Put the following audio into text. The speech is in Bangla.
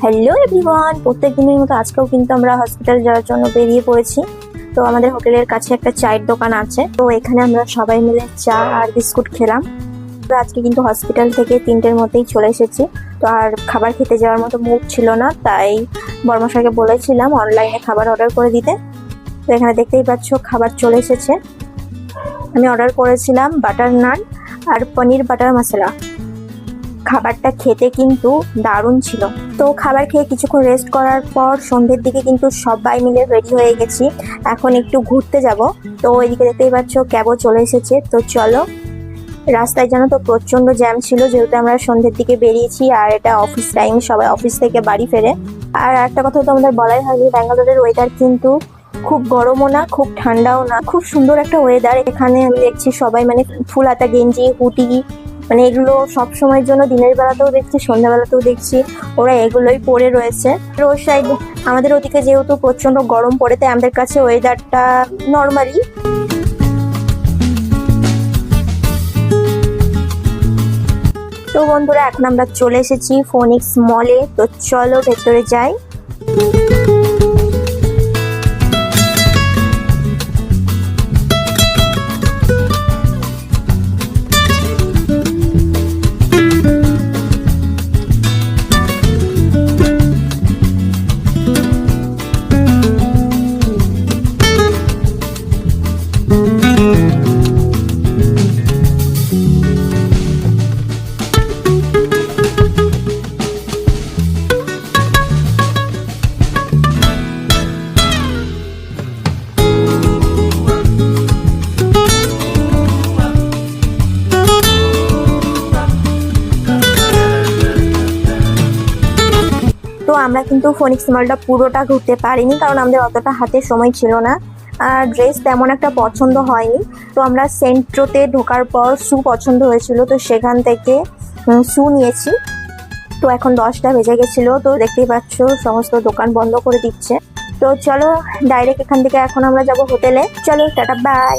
হ্যালো এভরিওয়ান, প্রত্যেক দিনের মতো আজকেও কিন্তু আমরা হসপিটাল যাওয়ার জন্য বেরিয়ে পড়েছি। তো আমাদের হোটেলের কাছে একটা চায়ের দোকান আছে, তো এখানে আমরা সবাই মিলে চা আর বিস্কুট খেলাম। তো আজকে কিন্তু হসপিটাল থেকে 3টের মধ্যেই চলে এসেছি। তো আর খাবার খেতে যাওয়ার মতো মুড ছিল না, তাই বর্মশাইকে বলেছিলাম অনলাইনে খাবার অর্ডার করে দিতে। তো এখানে দেখতেই পাচ্ছ খাবার চলে এসেছে। আমি অর্ডার করেছিলাম বাটার নান আর পনির বাটার মশলা। খাবারটা খেতে কিন্তু দারুণ ছিল। তো খাবার খেয়ে কিছুক্ষণ রেস্ট করার পর সন্ধ্যের দিকে কিন্তু সবাই মিলে রেডি হয়ে গেছি, এখন একটু ঘুরতে যাব। তো ওইদিকে দেখতেই পাচ্ছ ক্যাবও চলে এসেছে। তো চলো, রাস্তায় জানো তো প্রচন্ড জ্যাম ছিল, যেহেতু আমরা সন্ধ্যের দিকে বেরিয়েছি আর এটা অফিস টাইম, সবাই অফিস থেকে বাড়ি ফেরে। আর একটা কথা তো আমাদের বলাই হয়নি, ব্যাঙ্গালোরের ওয়েদার কিন্তু খুব গরমও না খুব ঠান্ডাও না, খুব সুন্দর একটা ওয়েদার। এখানে আমি দেখছি সবাই মানে ফুল হাতা গেঞ্জি হুডি মানে এগুলো সব সময়ের জন্য, দিনের বেলাতেও দেখছি সন্ধ্যাবেলাতেও দেখছি ওরা এগুলোই পরে রয়েছে। রোড সাইড আমাদের ওদিকে যেহেতু প্রচন্ড গরম পড়ে, তাই আমাদের কাছে ওয়েদারটা নর্মালি। তো বন্ধুরা, এখন আমরা চলে এসেছি ফোনিক্স মলে। তো চলো ভেতরে যাই। তো আমরা কিন্তু ফোনিক্স মলটা পুরোটা ঘুরতে পারিনি, কারণ আমাদের অতটা হাতে সময় ছিল না আর ড্রেস তেমন একটা পছন্দ হয়নি। তো আমরা সেন্ট্রোতে ঢোকার পর শু পছন্দ হয়েছিল, তো সেখান থেকে শু নিয়েছি। তো এখন 10টা বেজে গেছিলো, তো দেখতেই পাচ্ছ সমস্ত দোকান বন্ধ করে দিচ্ছে। তো চলো ডাইরেক্ট এখান থেকে এখন আমরা যাব হোটেলে। চলো টাটা বাই।